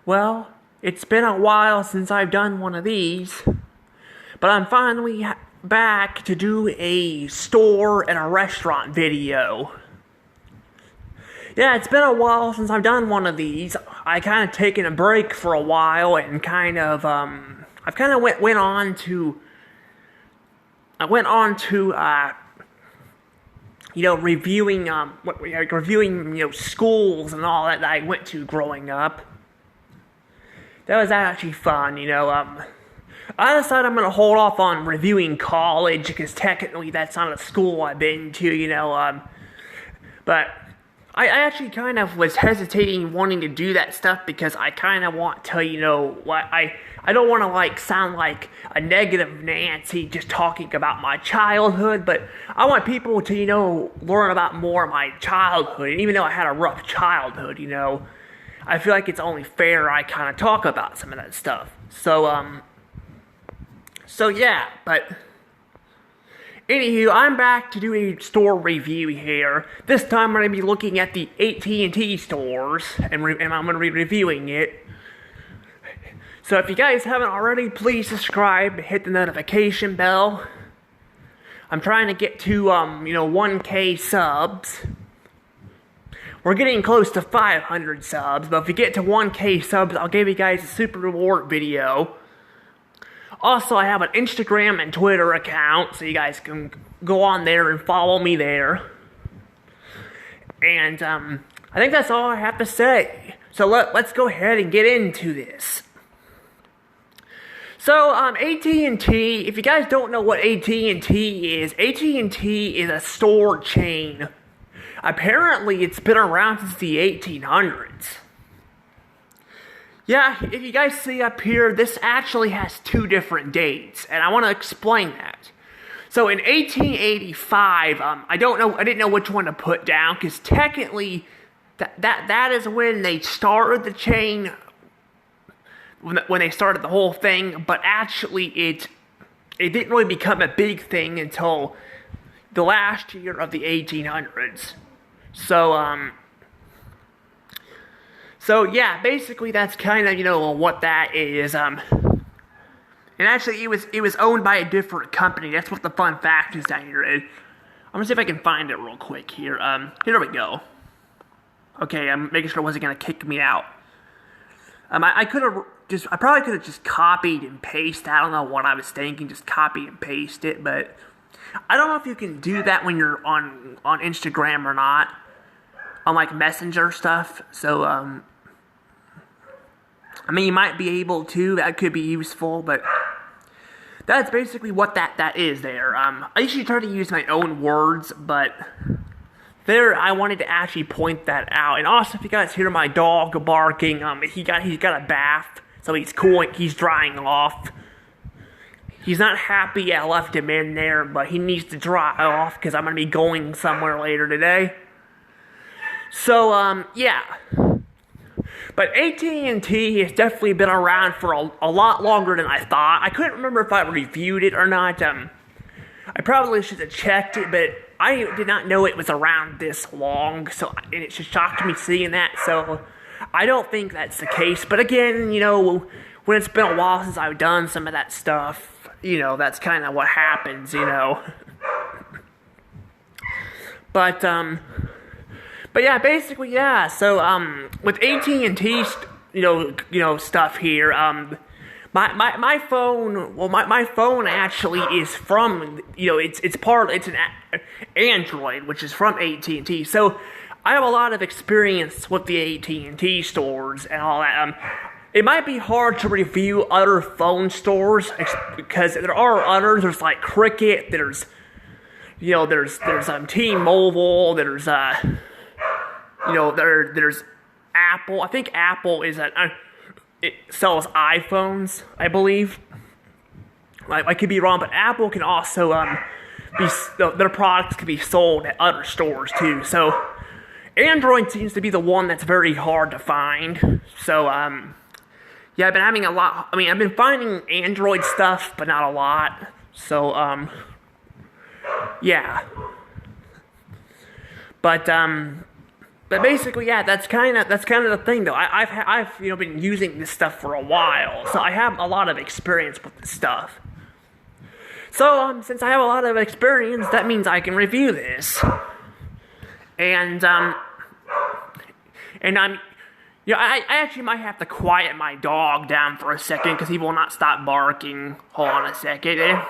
Well, it's been a while since I've done one of these, but I'm finally back to do a store and a restaurant video. Yeah, it's been a while since I've done one of these. I kind of taken a break for a while and I've kind of went on to reviewing schools and all that I went to growing up. That was actually fun, I decided I'm going to hold off on reviewing college, because technically that's not a school I've been to, but I actually kind of was hesitating wanting to do that stuff, because I kind of want to, I don't want to, sound like a negative Nancy just talking about my childhood, but I want people to, learn about more of my childhood, and even though I had a rough childhood, I feel like it's only fair I kind of talk about some of that stuff. So yeah, but anywho, I'm back to do a store review here. This time I'm going to be looking at the AT&T stores, and I'm going to be reviewing it. So if you guys haven't already, please subscribe, hit the notification bell. I'm trying to get to, 1K subs. We're getting close to 500 subs, but if we get to 1K subs, I'll give you guys a super reward video. Also, I have an Instagram and Twitter account, so you guys can go on there and follow me there. And, I think that's all I have to say. So let's go ahead and get into this. So, AT&T, if you guys don't know what AT&T is a store chain. Apparently, it's been around since the 1800s. Yeah, if you guys see up here, this actually has two different dates, and I want to explain that. So in 1885, I didn't know which one to put down, because technically, that is when they started the chain, when they started the whole thing, but actually it didn't really become a big thing until the last year of the 1800s. So yeah, basically that's kind of, what that is. And actually it was owned by a different company. That's what the fun fact is down here. I'm gonna see if I can find it real quick here. Here we go. Okay, I'm making sure it wasn't gonna kick me out. I probably could have just copied and pasted. I don't know what I was thinking, just copy and paste it, but I don't know if you can do that when you're on Instagram or not. On Messenger stuff. So, you might be able to. That could be useful, but that's basically what that is there. I usually try to use my own words, but there I wanted to actually point that out. And also, if you guys hear my dog barking, he's got a bath, so he's cooling, he's drying off. He's not happy I left him in there, but he needs to dry off because I'm gonna be going somewhere later today. So, yeah. But AT&T has definitely been around for a lot longer than I thought. I couldn't remember if I reviewed it or not. I probably should have checked it, but I did not know it was around this long. And it just shocked me seeing that. So, I don't think that's the case. But again, when it's been a while since I've done some of that stuff, that's kind of what happens, But yeah, basically, yeah. So, with AT&T, stuff here, my phone, well, my phone actually is from, it's an Android, which is from AT&T. So, I have a lot of experience with the AT&T stores and all that. It might be hard to review other phone stores, because there are others. There's Cricket, there's T-Mobile, there's Apple. I think Apple it sells iPhones, I believe. I could be wrong, but Apple can also, their products can be sold at other stores too. So, Android seems to be the one that's very hard to find. So, yeah, I've been having I've been finding Android stuff, but not a lot. So, yeah. But, But basically, yeah, that's kind of the thing, though. I've been using this stuff for a while, so I have a lot of experience with this stuff. So since I have a lot of experience, that means I can review this. And I'm, I actually might have to quiet my dog down for a second because he will not stop barking. Hold on a second.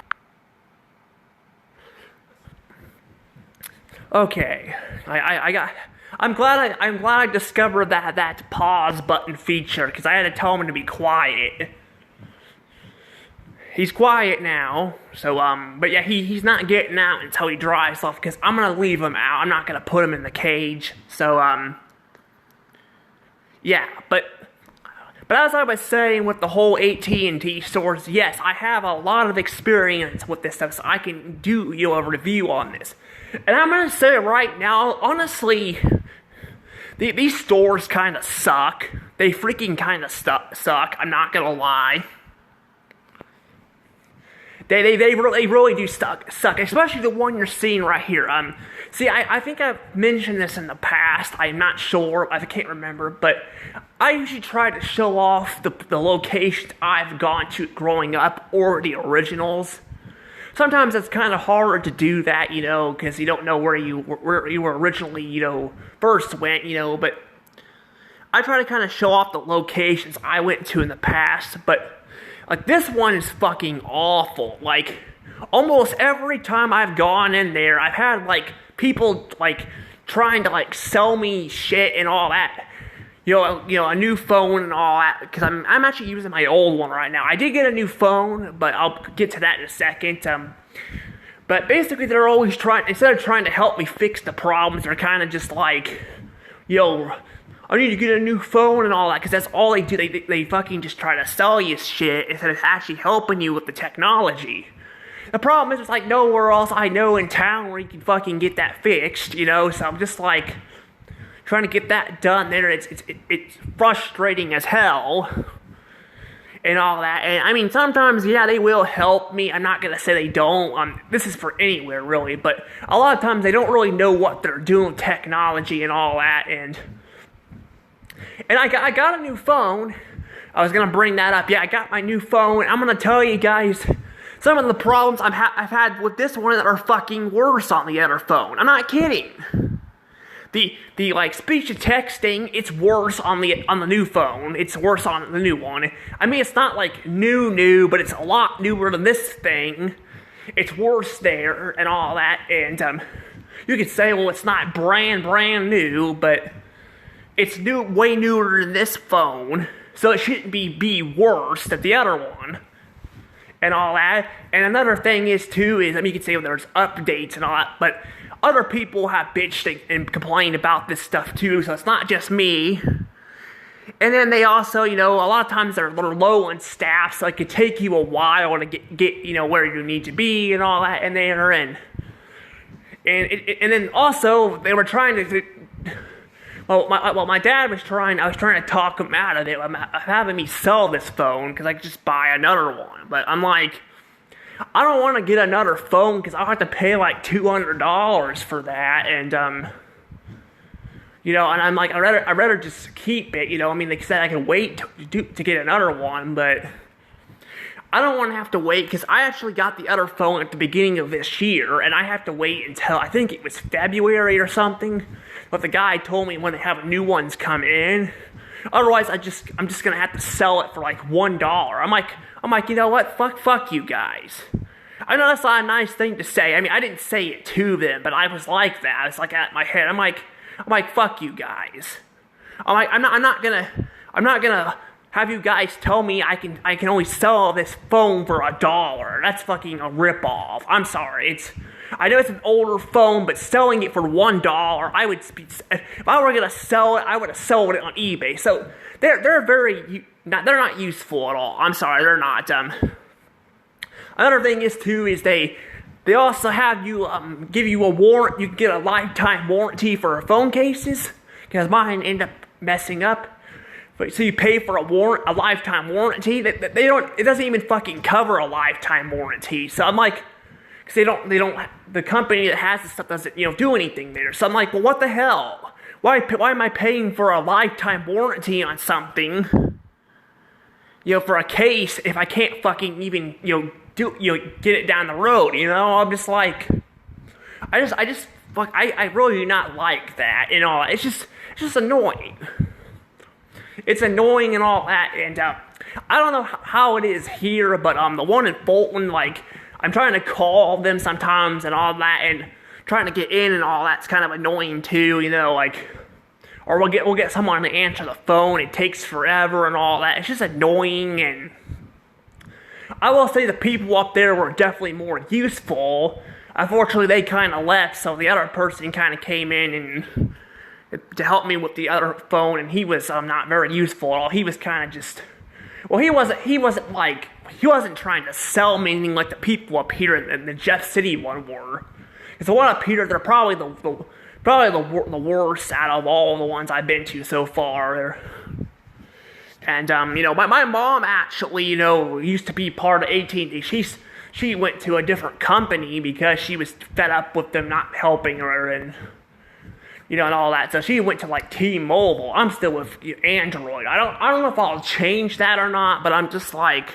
Okay, I'm glad I discovered that pause button feature because I had to tell him to be quiet. He's quiet now, so but yeah, he's not getting out until he drives off because I'm gonna leave him out. I'm not gonna put him in the cage. So yeah, but as I was saying with the whole AT&T stores, yes, I have a lot of experience with this stuff, so I can do a review on this. And I'm gonna say right now, honestly, these stores kind of suck. They freaking kind of suck. I'm not gonna lie. They really do suck, especially the one you're seeing right here. See, I think I've mentioned this in the past. I'm not sure. I can't remember, but I usually try to show off the locations I've gone to growing up or the originals. Sometimes it's kind of hard to do that, because you don't know where you were originally, first went, but I try to kind of show off the locations I went to in the past, but like, this one is fucking awful. Like, almost every time I've gone in there, I've had, like, people, like, trying to, like, sell me shit and all that. A new phone and all that, because I'm actually using my old one right now. I did get a new phone, but I'll get to that in a second. But basically, they're always instead of trying to help me fix the problems, they're kind of just like, I need to get a new phone and all that, because that's all they do. They fucking just try to sell you shit instead of actually helping you with the technology. The problem is, it's like nowhere else I know in town where you can fucking get that fixed, so I'm just like trying to get that done there. It's frustrating as hell and all that. And I mean, sometimes, yeah, they will help me. I'm not gonna say they don't. This is for anywhere, really, but a lot of times they don't really know what they're doing with technology and all that. And I got a new phone. I was gonna bring that up. Yeah, I got my new phone. I'm gonna tell you guys some of the problems I've had with this one that are fucking worse on the other phone. I'm not kidding. The like speech to texting, it's worse on the new phone. It's worse on the new one. I mean, it's not like new, but it's a lot newer than this thing. It's worse there and all that. And you could say, well, it's not brand new, but it's way newer than this phone, so it shouldn't be worse than the other one, and all that. And another thing is, too, you can say, well, there's updates and all that, but other people have bitched and complained about this stuff, too, so it's not just me. And then they also, a lot of times they're low on staff, so it could take you a while to get where you need to be and all that, and they're in. And then also, they were trying to... my dad was trying to talk him out of it, having me sell this phone, because I could just buy another one. But I'm like, I don't want to get another phone, because I'll have to pay like $200 for that, and, and I'm like, I'd rather just keep it, they said I can wait to get another one, but I don't want to have to wait, because I actually got the other phone at the beginning of this year, and I have to wait until, I think it was February or something. But the guy told me when they have new ones come in. Otherwise, I'm just gonna have to sell it for like $1. I'm like, you know what? Fuck you guys. I know that's not a nice thing to say. I mean, I didn't say it to them, but I was like that. I was like at my head. I'm like, fuck you guys. I'm not gonna have you guys tell me I can only sell this phone for $1. That's fucking a ripoff. I'm sorry. I know it's an older phone, but selling it for $1, if I were gonna sell it, I would have sold it on eBay. So they're not useful at all. I'm sorry, they're not. Another thing is they also have you give you a warrant. You get a lifetime warranty for phone cases, because mine end up messing up. So you pay for a lifetime warranty. It doesn't even fucking cover a lifetime warranty. So I'm like, because the company that has this stuff doesn't, do anything there. So I'm like, well, what the hell? why am I paying for a lifetime warranty on something, for a case if I can't fucking even, get it down the road, I'm just like, I really do not like that, it's just annoying. It's annoying and all that, and, I don't know how it is here, but, the one in Fulton, like, I'm trying to call them sometimes and all that, and trying to get in and all that's kind of annoying too, or we'll get someone to answer the phone, it takes forever and all that, it's just annoying, and I will say the people up there were definitely more useful. Unfortunately, they kind of left, so the other person kind of came in and to help me with the other phone, and he was not very useful at all. He was kind of just, well, he wasn't trying to sell me anything like the people up here in the Jeff City one were. Because the one up here, they're probably the worst out of all the ones I've been to so far. And my mom actually, used to be part of AT&T. She went to a different company because she was fed up with them not helping her and and all that. So she went to like T-Mobile. I'm still with Android. I don't know if I'll change that or not, but I'm just like,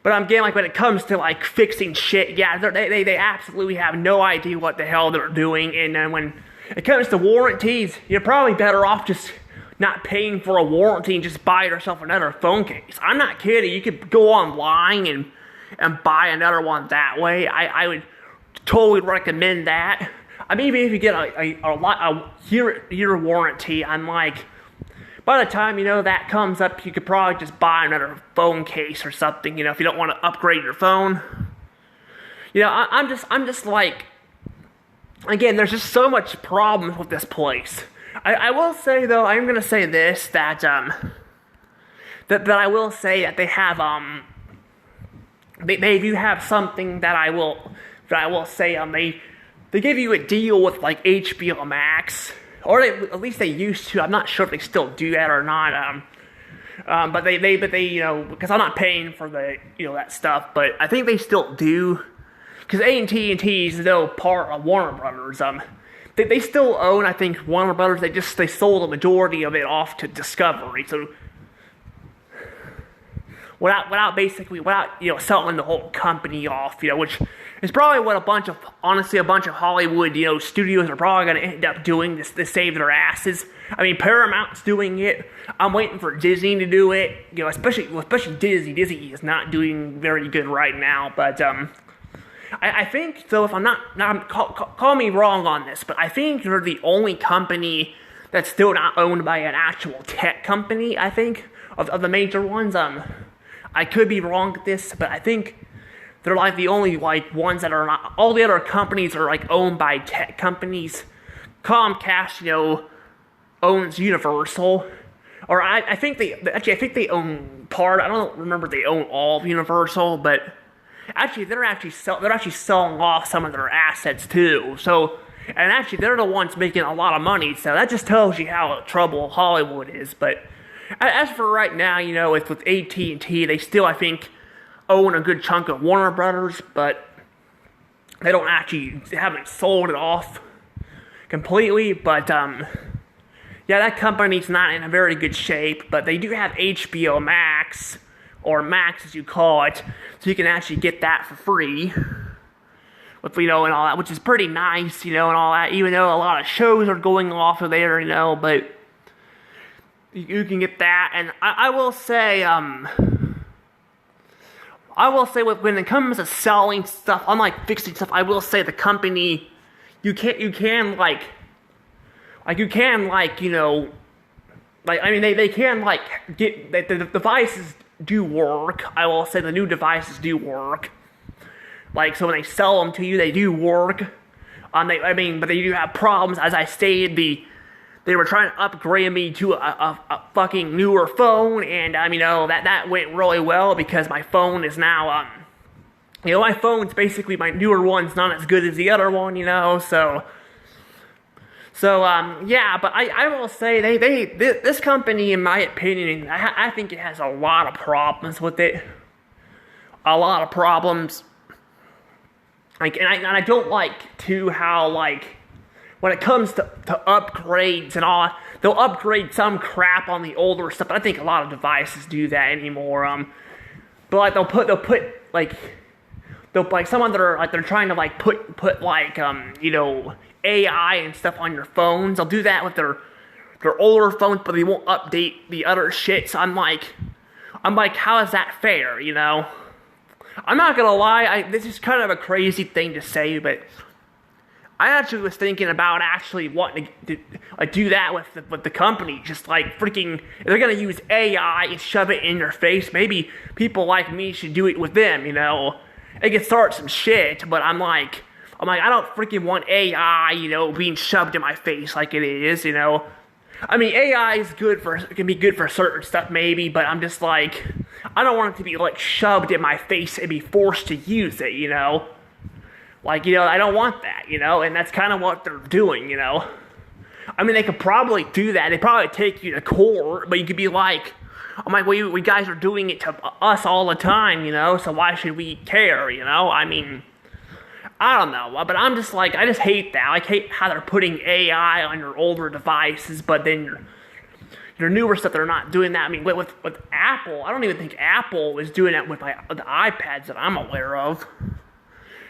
but I'm getting like when it comes to like fixing shit, yeah, they absolutely have no idea what the hell they're doing. And then when it comes to warranties, you're probably better off just not paying for a warranty and just buy yourself another phone case. I'm not kidding. You could go online and buy another one that way. I would totally recommend that. I mean, even if you get a year warranty, I'm like, by the time, that comes up, you could probably just buy another phone case or something, if you don't want to upgrade your phone. I'm just like, again, there's just so much problems with this place. I will say, though, I'm going to say this, that I will say that they have, they do have something that I will say, they give you a deal with, like, HBO Max, or at least they used to. I'm not sure if they still do that or not. But they, because I'm not paying for the, that stuff. But I think they still do, because AT&T is still part of Warner Brothers. They still own, I think, Warner Brothers. They sold the majority of it off to Discovery. So without selling the whole company off, which is probably what a bunch of Hollywood, studios are probably going to end up doing to save their asses. I mean, Paramount's doing it. I'm waiting for Disney to do it, especially Disney. Disney is not doing very good right now, but I think, so if I'm not call me wrong on this, but I think they're the only company that's still not owned by an actual tech company, I think, of the major ones. I could be wrong with this, but I think they're like the only like ones that are not. All the other companies are like owned by tech companies. Comcast, owns Universal, or I think they own part. I don't remember if they own all of Universal, but actually they're actually selling off some of their assets too. So, and actually they're the ones making a lot of money. So that just tells you how trouble Hollywood is. But as for right now, with AT&T, they still, I think, own a good chunk of Warner Brothers, but they haven't sold it off completely. But yeah, that company's not in a very good shape. But they do have HBO Max, or Max as you call it, so you can actually get that for free. With and all that, which is pretty nice, and all that. Even though a lot of shows are going off of there, but you can get that. And I will say, when it comes to selling stuff, unlike fixing stuff, I will say the company, they can get, the devices do work. I will say the new devices do work. So when they sell them to you, they do work. But they do have problems. As I stated, they were trying to upgrade me to a fucking newer phone, and that went really well because my phone is now my phone's basically, my newer one's not as good as the other one, so yeah. But I will say this company, in my opinion, I think it has a lot of problems with it, a lot of problems. And I don't like too how when it comes to upgrades and all, they'll upgrade some crap on the older stuff. I think a lot of devices do that anymore. But like they'll put like someone that are like they're trying to like put like AI and stuff on your phones. They'll do that with their older phones, but they won't update the other shit. So I'm like, how is that fair? I'm not gonna lie. This is kind of a crazy thing to say, but I actually was thinking about actually wanting to do that with the company. Just like freaking, if they're gonna use AI and shove it in your face, maybe people like me should do it with them. It can start some shit, but I'm like, I don't freaking want AI, being shoved in my face like it is, I mean, AI is can be good for certain stuff maybe, but I'm just like, I don't want it to be like shoved in my face and be forced to use it, Like, I don't want that, and that's kind of what they're doing, I mean, they could probably do that. They probably take you to court, but you could be like, we guys are doing it to us all the time, so why should we care, I mean, I don't know, but I'm just like, I just hate that. I hate how they're putting AI on your older devices, but then your newer stuff, they're not doing that. I mean, with Apple, I don't even think Apple is doing that with the iPads that I'm aware of.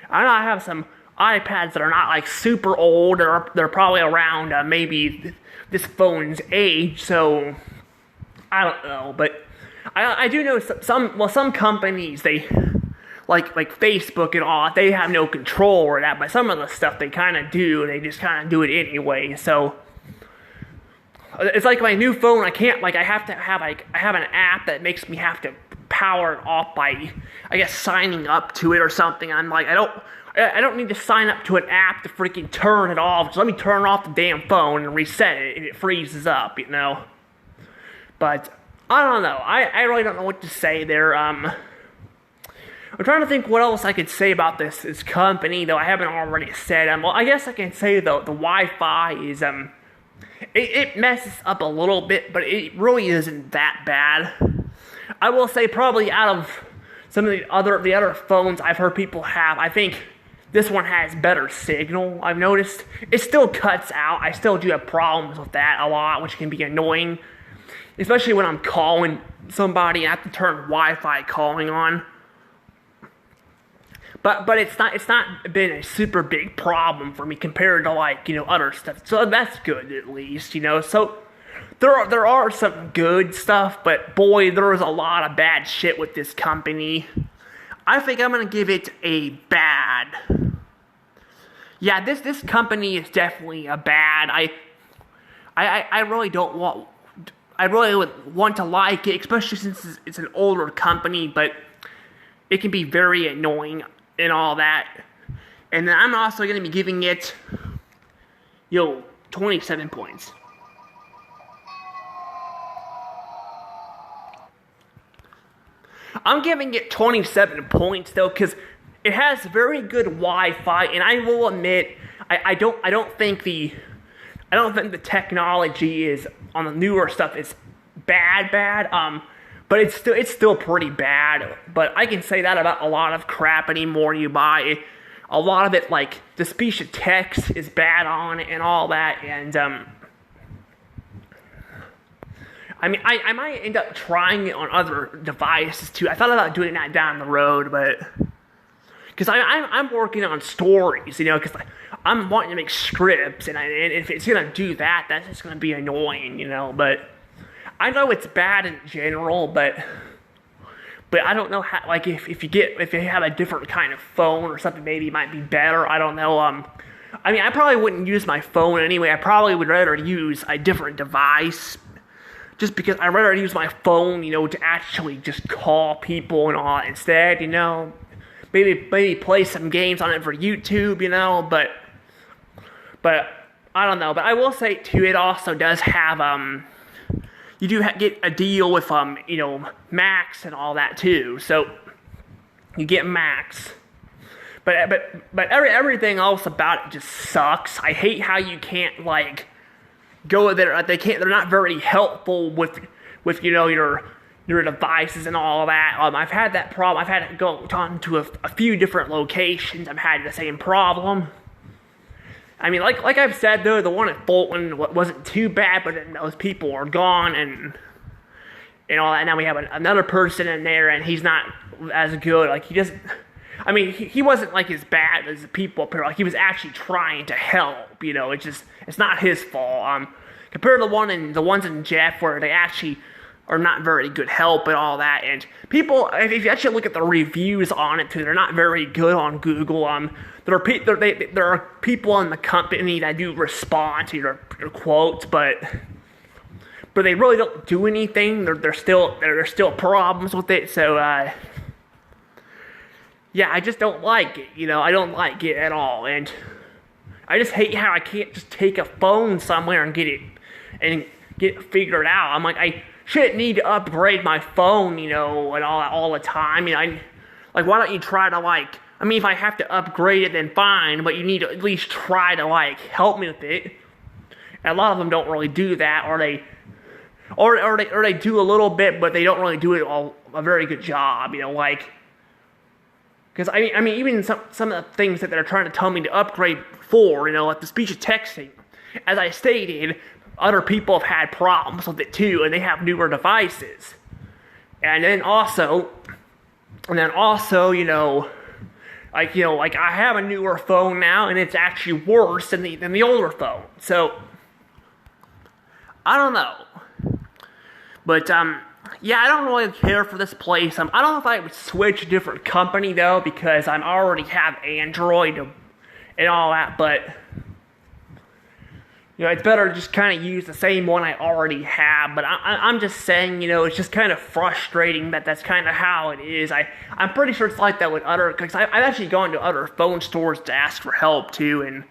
I know I have some iPads that are not like super old, or they're probably around maybe this phone's age, so I don't know, but I do know some companies, they like Facebook and all, they have no control over that, but some of the stuff they kind of do, they just kind of do it anyway. So it's like my new phone, I have an app that makes me have to power it off by, I guess, signing up to it or something. I'm like, I don't need to sign up to an app to freaking turn it off. Just let me turn off the damn phone and reset it, and it freezes up, But I don't know. I really don't know what to say there. I'm trying to think what else I could say about this company, though I haven't already said. Well, I guess I can say the Wi-Fi is it messes up a little bit, but it really isn't that bad. I will say probably out of some of the other phones I've heard people have, I think this one has better signal. I've noticed it still cuts out. I still do have problems with that a lot, which can be annoying, especially when I'm calling somebody and I have to turn Wi-Fi calling on. But it's not been a super big problem for me compared to other stuff. So that's good at least, So there are some good stuff, but boy, there is a lot of bad shit with this company. I think I'm gonna give it a bad. Yeah, this company is definitely a bad. I really don't want. I really would want to like it, especially since it's an older company, but it can be very annoying and all that. And then I'm also going to be giving it, 27 points. I'm giving it 27 points though, because it has very good Wi-Fi, and I will admit, I don't think the technology is on the newer stuff is bad, but it's still pretty bad. But I can say that about a lot of crap anymore you buy. A lot of it, like the speech to text, is bad on it and all that. And I mean, I might end up trying it on other devices too. I thought about doing that down the road, but because I'm working on stories, because I'm wanting to make scripts, and if it's gonna do that, that's just gonna be annoying, But I know it's bad in general, but I don't know how. Like if you have a different kind of phone or something, maybe it might be better. I don't know. I mean, I probably wouldn't use my phone anyway. I probably would rather use a different device, just because I'd rather use my phone, to actually just call people and all instead, Maybe play some games on it for YouTube, But I don't know. But I will say too, it also does have you do get a deal with Max and all that too. So you get Max. But everything else about it just sucks. I hate how you can't go there. They're not very helpful with your devices and all of that. I've had that problem. I've had it go on to a few different locations. I've had the same problem. I mean, like I've said though, the one at Fulton wasn't too bad, but then those people are gone and all that. Now we have another person in there, and he's not as good. Like he doesn't. I mean, he wasn't like as bad as the people up here. Like he was actually trying to help. It's not his fault. Compared to the ones in Jeff, where they actually are not very good help and all that. And people, if you actually look at the reviews on it too, they're not very good on Google. There are people in the company that do respond to your quotes, but they really don't do anything. There's still problems with it. So yeah, I just don't like it. I don't like it at all, and I just hate how I can't just take a phone somewhere and get it figured out. I'm like, I shouldn't need to upgrade my phone, and all the time. Why don't you try to if I have to upgrade it, then fine, but you need to at least try to help me with it. And a lot of them don't really do that, or they do a little bit, but they don't really do it a very good job. Because even some of the things that they're trying to tell me to upgrade for, like the speech to texting, as I stated, other people have had problems with it too, and they have newer devices. And then also, I have a newer phone now, and it's actually worse than the older phone. So I don't know, but yeah, I don't really care for this place. I don't know if I would switch a different company though, because I already have Android and all that, but it's better to just kind of use the same one I already have. But I'm just saying, it's just kind of frustrating that's kind of how it is. I'm pretty sure it's like that with because I've actually gone to other phone stores to ask for help too, and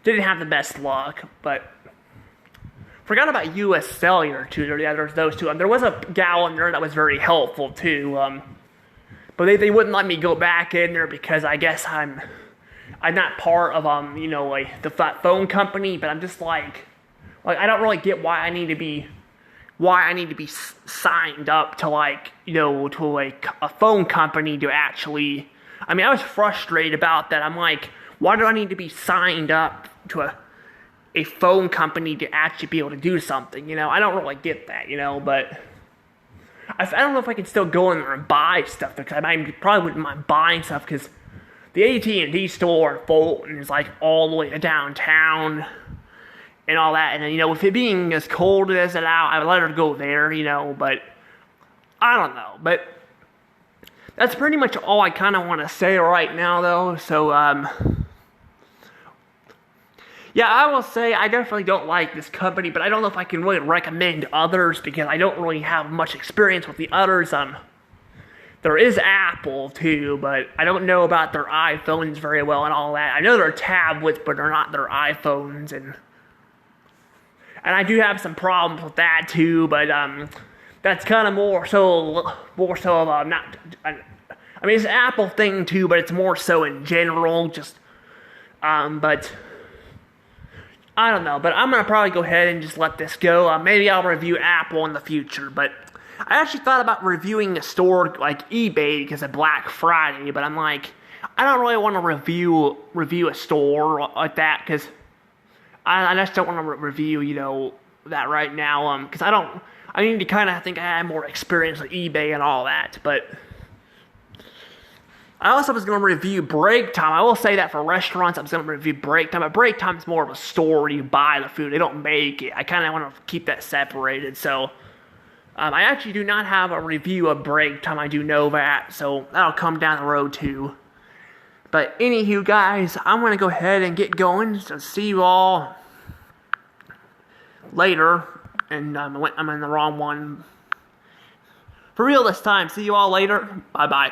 didn't have the best luck. But forgot about U.S. Cellular too. There's those two. There was a gal in there that was very helpful too. But they wouldn't let me go back in there because I guess I'm not part of the phone company. But I'm just like I don't really get why I need to be signed up to a phone company to actually. I was frustrated about that. I'm like, why do I need to be signed up to a phone company to actually be able to do something? I don't really get that. But I don't know if I can still go in there and buy stuff, because I probably wouldn't mind buying stuff, because the AT&T store in Fulton is all the way to downtown and all that. And then, with it being as cold as it out, I would let her go there, but I don't know. But that's pretty much all I kind of want to say right now, though. So, yeah, I will say I definitely don't like this company, but I don't know if I can really recommend others, because I don't really have much experience with the others. There is Apple too, but I don't know about their iPhones very well and all that. I know they're tablets, but they're not their iPhones, and I do have some problems with that too. But that's kind of more so of not. It's an Apple thing too, but it's more so in general. Just but I don't know. But I'm gonna probably go ahead and just let this go. Maybe I'll review Apple in the future, but I actually thought about reviewing a store like eBay because of Black Friday, but I'm like, I don't really want to review a store like that, because I just don't want to review, that right now, because I need to kind of think I have more experience with eBay and all that. But I also was going to review Break Time. I will say that for restaurants, I was going to review Break Time, but Break Time is more of a store where you buy the food. They don't make it. I kind of want to keep that separated, so I actually do not have a review of Break Time. I do know that, so that'll come down the road too. But anywho, guys, I'm going to go ahead and get going. So see you all later. And I'm in the wrong one. For real this time. See you all later. Bye-bye.